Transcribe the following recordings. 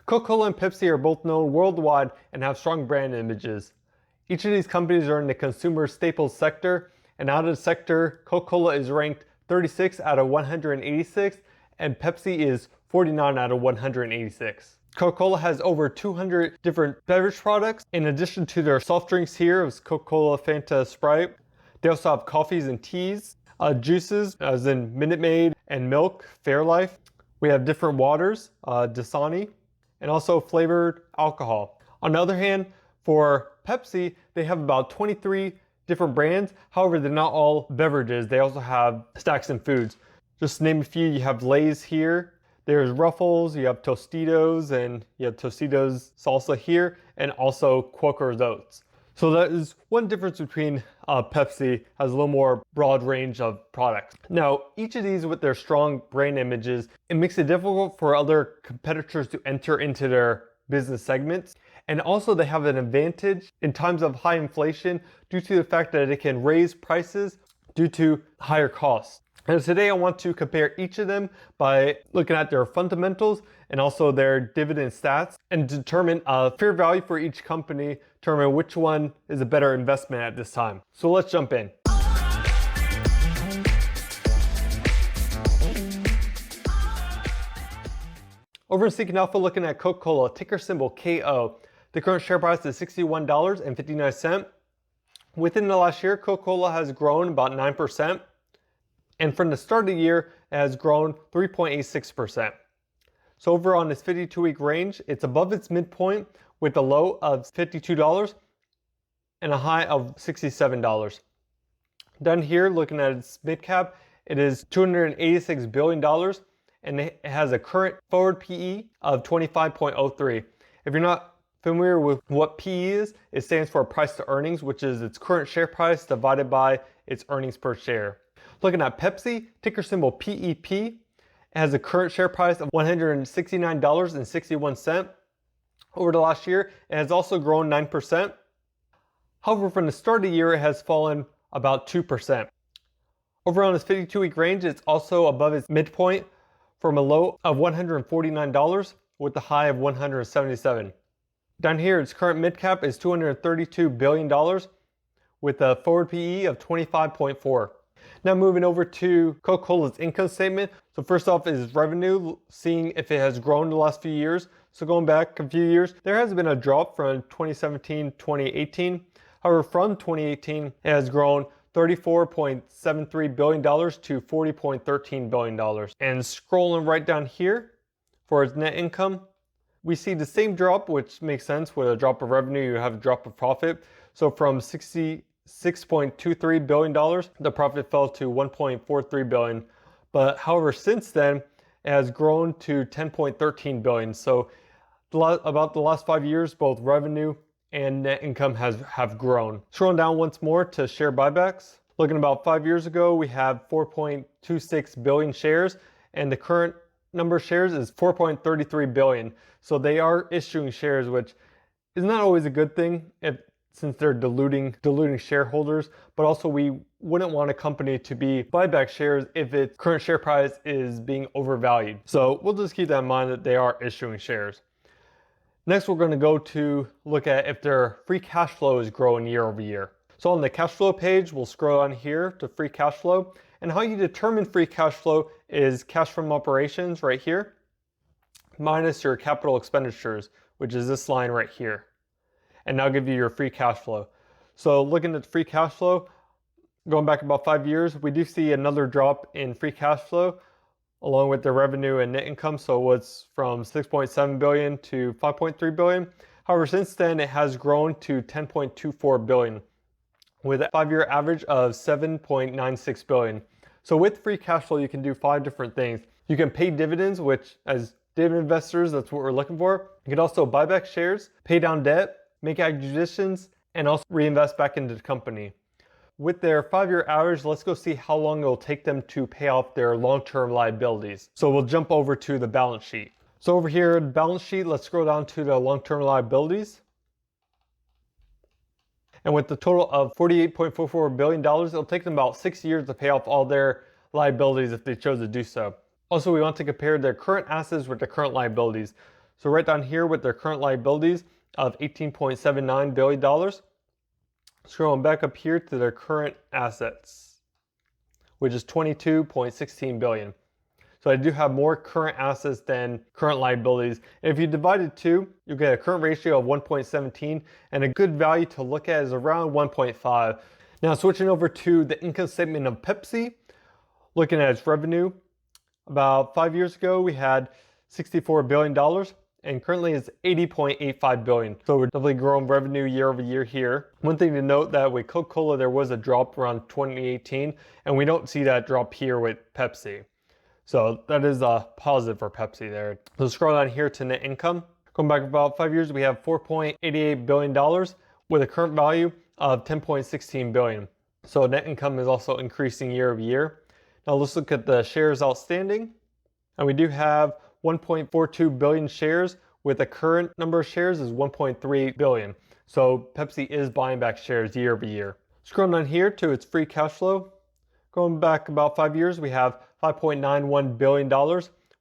Coca-Cola and Pepsi are both known worldwide and have strong brand images. Each of these companies are in the consumer staples sector, and out of the sector, Coca-Cola is ranked 36 out of 186, and Pepsi is 49 out of 186. Coca-Cola has over 200 different beverage products. In addition to their soft drinks here, it's Coca-Cola, Fanta, Sprite. They also have coffees and teas, juices, as in Minute Maid and milk, Fairlife. We have different waters, Dasani, and also flavored alcohol. On the other hand, for Pepsi, they have about 23 different brands. However, they're not all beverages. They also have snacks and foods. Just to name a few, you have Lay's here. There's Ruffles, you have Tostitos, and you have Tostitos salsa here, and also Quaker's Oats. So that is one difference between Pepsi, has a little more broad range of products. Now, each of these with their strong brand images, it makes it difficult for other competitors to enter into their business segments. And also they have an advantage in times of high inflation due to the fact that it can raise prices due to higher costs. And today I want to compare each of them by looking at their fundamentals and also their dividend stats and determine a fair value for each company, determine which one is a better investment at this time. So let's jump in. Over in Seeking Alpha, looking at Coca-Cola, ticker symbol KO. The current share price is $61.59. Within the last year, Coca-Cola has grown about 9%. And from the start of the year, it has grown 3.86%. So over on this 52-week range, it's above its midpoint with a low of $52 and a high of $67. Down here, looking at its mid cap, it is $286 billion, and it has a current forward PE of 25.03. If you're not familiar with what PE is, it stands for price to earnings, which is its current share price divided by its earnings per share. Looking at Pepsi, ticker symbol PEP, it has a current share price of $169.61. Over the last year, it has also grown 9%. However, from the start of the year, it has fallen about 2%. Over on this 52-week range, it's also above its midpoint from a low of $149 with a high of $177. Down here, its current mid cap is $232 billion with a forward PE of 25.4. Now moving over to Coca-Cola's income statement. So first off is revenue, seeing if it has grown in the last few years. So going back a few years, there has been a drop from 2017-2018. However, from 2018, it has grown $34.73 billion to $40.13 billion. And scrolling right down here for its net income, we see the same drop, which makes sense. With a drop of revenue, you have a drop of profit. So from $66.23 billion, the profit fell to $1.43 billion. But however, since then, it has grown to $10.13 billion. So about the last 5 years, both revenue and net income have grown. Scrolling down once more to share buybacks. Looking about 5 years ago, we have 4.26 billion shares, and the current number of shares is 4.33 billion. So they are issuing shares, which is not always a good thing since they're diluting shareholders, but also we wouldn't want a company to be buy back shares if its current share price is being overvalued. So we'll just keep that in mind that they are issuing shares. Next, we're going to go to look at if their free cash flow is growing year over year. So on the cash flow page, we'll scroll on here to free cash flow. And how you determine free cash flow is cash from operations right here, minus your capital expenditures, which is this line right here. And that'll give you your free cash flow. So looking at free cash flow, going back about 5 years, we do see another drop in free cash flow along with the revenue and net income. So it's from 6.7 billion to 5.3 billion. However, since then it has grown to 10.24 billion with a 5-year average of 7.96 billion. So with free cash flow, you can do 5 different things. You can pay dividends, which as dividend investors, that's what we're looking for. You can also buy back shares, pay down debt, make acquisitions, and also reinvest back into the company. With their 5-year average, let's go see how long it will take them to pay off their long-term liabilities. So we'll jump over to the balance sheet. So over here, the balance sheet, let's scroll down to the long-term liabilities. And with the total of $48.44 billion, it'll take them about 6 years to pay off all their liabilities if they chose to do so. Also, we want to compare their current assets with their current liabilities. So right down here with their current liabilities of $18.79 billion. Scrolling back up here to their current assets, which is $22.16 billion. So I do have more current assets than current liabilities. And if you divide it two, you get a current ratio of 1.17, and a good value to look at is around 1.5. Now switching over to the income statement of Pepsi, looking at its revenue, about 5 years ago we had $64 billion, and currently it's $80.85 billion. So we're definitely growing revenue year over year here. One thing to note that with Coca-Cola there was a drop around 2018, and we don't see that drop here with Pepsi. So that is a positive for Pepsi there. So scroll down here to net income. Going back about 5 years, we have $4.88 billion with a current value of $10.16 billion. So net income is also increasing year over year. Now let's look at the shares outstanding. And we do have 1.42 billion shares, with the current number of shares is 1.3 billion. So Pepsi is buying back shares year over year. Scrolling down here to its free cash flow. Going back about 5 years, we have $5.91 billion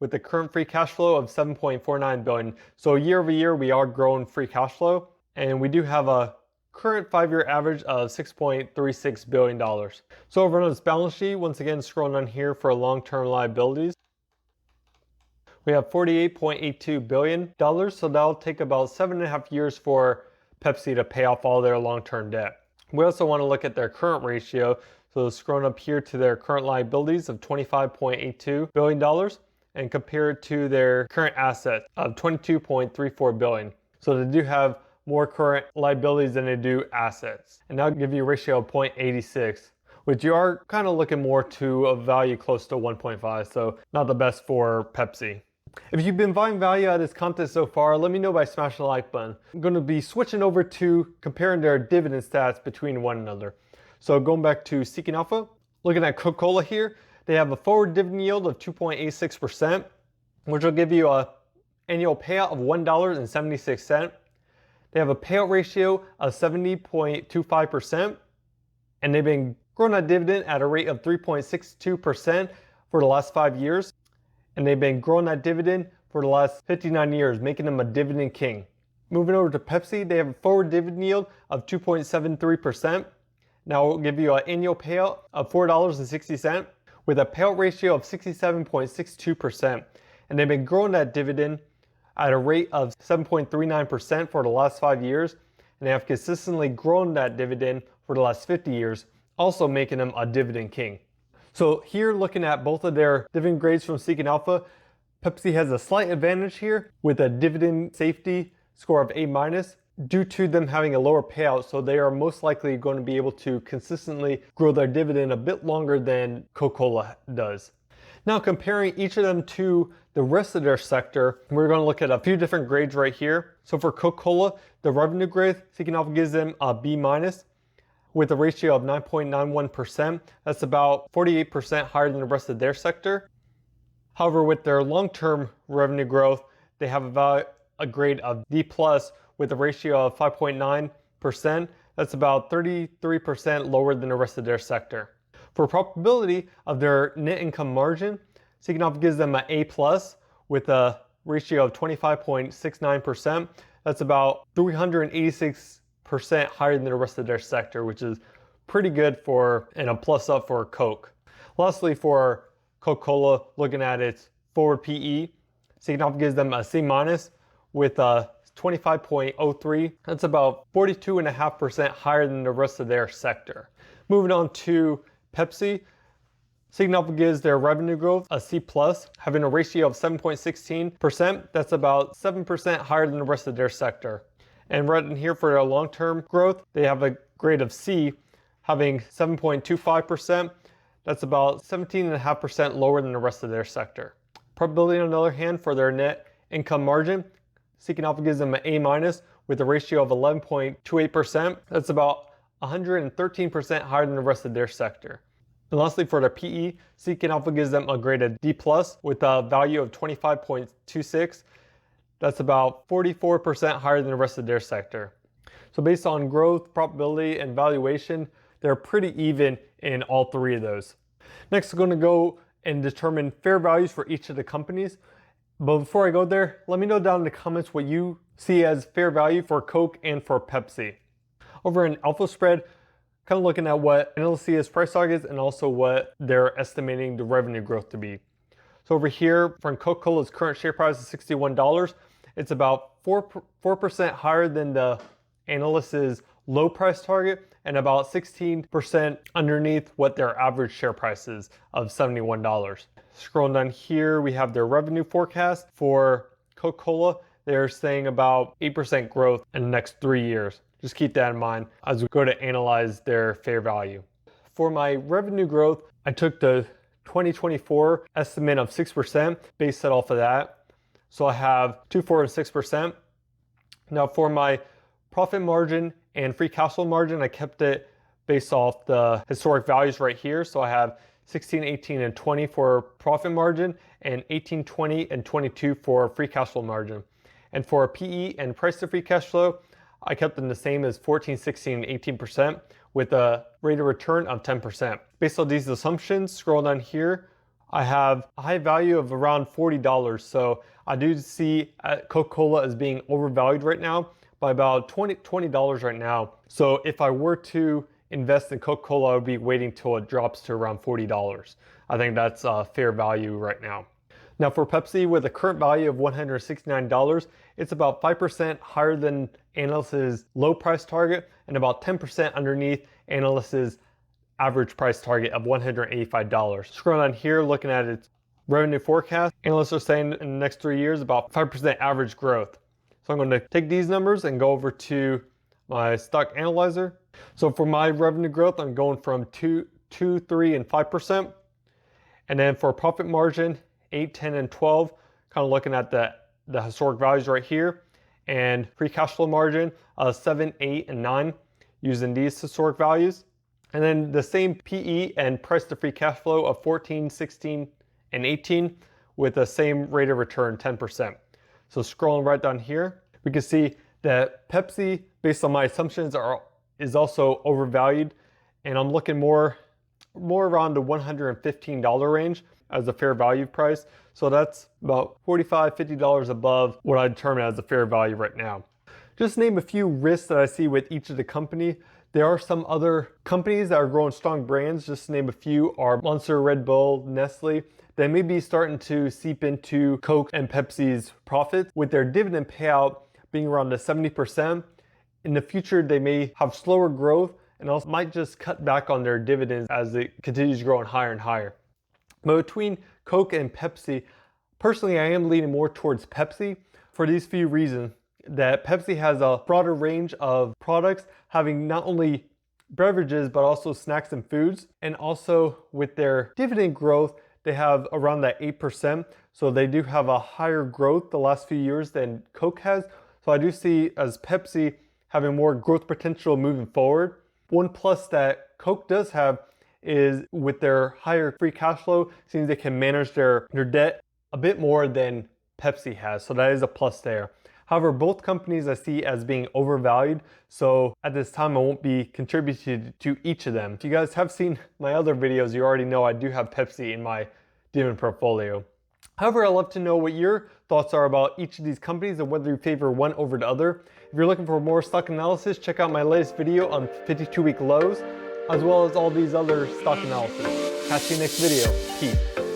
with the current free cash flow of $7.49 billion. So year over year, we are growing free cash flow, and we do have a current 5-year average of $6.36 billion. So over on this balance sheet, once again, scrolling on here for long-term liabilities, we have $48.82 billion. So that'll take about 7.5 years for Pepsi to pay off all their long-term debt. We also want to look at their current ratio. So scrolling up here to their current liabilities of $25.82 billion and compare it to their current assets of $22.34 billion. So they do have more current liabilities than they do assets. And that'll give you a ratio of 0.86, which you are kind of looking more to a value close to 1.5. So not the best for Pepsi. If you've been finding value out of this content so far, let me know by smashing the like button. I'm going to be switching over to comparing their dividend stats between one another. So going back to Seeking Alpha, looking at Coca-Cola here, they have a forward dividend yield of 2.86%, which will give you an annual payout of $1.76. They have a payout ratio of 70.25%, and they've been growing that dividend at a rate of 3.62% for the last 5 years, and they've been growing that dividend for the last 59 years, making them a dividend king. Moving over to Pepsi, they have a forward dividend yield of 2.73%. Now it will give you an annual payout of $4.60 with a payout ratio of 67.62%. And they've been growing that dividend at a rate of 7.39% for the last 5 years. And they have consistently grown that dividend for the last 50 years, also making them a dividend king. So here, looking at both of their dividend grades from Seeking Alpha, Pepsi has a slight advantage here with a dividend safety score of A- due to them having a lower payout, so they are most likely going to be able to consistently grow their dividend a bit longer than Coca-Cola does. Now comparing each of them to the rest of their sector, we're going to look at a few different grades right here. So for Coca-Cola, the revenue grade, Seeking Alpha gives them a B- with a ratio of 9.91%. That's about 48% higher than the rest of their sector. However, with their long-term revenue growth, they have about a grade of D+ with a ratio of 5.9%. That's about 33% lower than the rest of their sector. For profitability of their net income margin, Seeking Alpha gives them an A+ with a ratio of 25.69%. That's about 386% higher than the rest of their sector, which is pretty good for, and a plus up for Coke. Lastly, for Coca-Cola, looking at its forward PE, Seeking Alpha gives them a C- with a 25.03. That's about 42.5% higher than the rest of their sector. Moving on to Pepsi, Seeking Alpha gives their revenue growth a C+, having a ratio of 7.16%. That's about 7% higher than the rest of their sector. And right in here for their long-term growth, they have a grade of C, having 7.25%. That's about 17.5% lower than the rest of their sector. Profitability, on the other hand, for their net income margin, Seeking Alpha gives them an A- with a ratio of 11.28%. That's about 113% higher than the rest of their sector. And lastly, for their PE, Seeking Alpha gives them a grade of D+ with a value of 25.26. That's about 44% higher than the rest of their sector. So based on growth, profitability, and valuation, they're pretty even in all three of those. Next, we're going to go and determine fair values for each of the companies. But before I go there, let me know down in the comments what you see as fair value for Coke and for Pepsi. Over in Alpha Spread, kind of looking at what analysts see as price targets and also what they're estimating the revenue growth to be. So over here, from Coca-Cola's current share price is $61. It's about 4% higher than the analyst's low price target and about 16% underneath what their average share price is of $71. Scrolling down here, we have their revenue forecast for Coca-Cola. They're saying about 8% growth in the next 3 years. Just keep that in mind as we go to analyze their fair value. For my revenue growth, I took the 2024 estimate of 6%, based it off of that. So I have 2, 4, and 6%. Now for my profit margin and free cash flow margin, I kept it based off the historic values right here. So I have 16, 18, and 20 for profit margin, and 18, 20, and 22 for free cash flow margin. And for PE and price to free cash flow, I kept them the same as 14, 16, and 18% with a rate of return of 10%. Based on these assumptions, scroll down here, I have a high value of around $40. So I do see Coca-Cola as being overvalued right now by about $20 right now. So if I were to invest in Coca-Cola, I would be waiting till it drops to around $40. I think that's a fair value right now. Now for Pepsi, with a current value of $169, it's about 5% higher than analyst's low price target and about 10% underneath analyst's average price target of $185. Scroll down here, looking at its revenue forecast, analysts are saying in the next 3 years about 5% average growth. So I'm going to take these numbers and go over to my stock analyzer. So for my revenue growth, I'm going from 2, 3, and 5%. And then for profit margin, 8, 10, and 12, kind of looking at the historic values right here. And free cash flow margin, 7, 8, and 9, using these historic values. And then the same PE and price to free cash flow of 14, 16, and 18 with the same rate of return, 10%. So scrolling right down here, we can see that Pepsi, based on my assumptions, is also overvalued. And I'm looking more around the $115 range as a fair value price. So that's about $45, $50 above what I determine as a fair value right now. Just name a few risks that I see with each of the company. There are some other companies that are growing strong brands. Just to name a few are Monster, Red Bull, Nestle. They may be starting to seep into Coke and Pepsi's profits with their dividend payout being around the 70%. In the future, they may have slower growth and also might just cut back on their dividends as it continues growing higher and higher. But between Coke and Pepsi, personally, I am leaning more towards Pepsi for these few reasons. That Pepsi has a broader range of products, having not only beverages, but also snacks and foods. And also with their dividend growth, they have around that 8%. So they do have a higher growth the last few years than Coke has. So I do see as Pepsi having more growth potential moving forward. One plus that Coke does have is with their higher free cash flow, seems they can manage their debt a bit more than Pepsi has. So that is a plus there. However, both companies I see as being overvalued. So at this time, I won't be contributing to each of them. If you guys have seen my other videos, you already know I do have Pepsi in my dividend portfolio. However, I'd love to know what your thoughts are about each of these companies and whether you favor one over the other. If you're looking for more stock analysis, check out my latest video on 52-week lows, as well as all these other stock analysis. Catch you next video. Peace.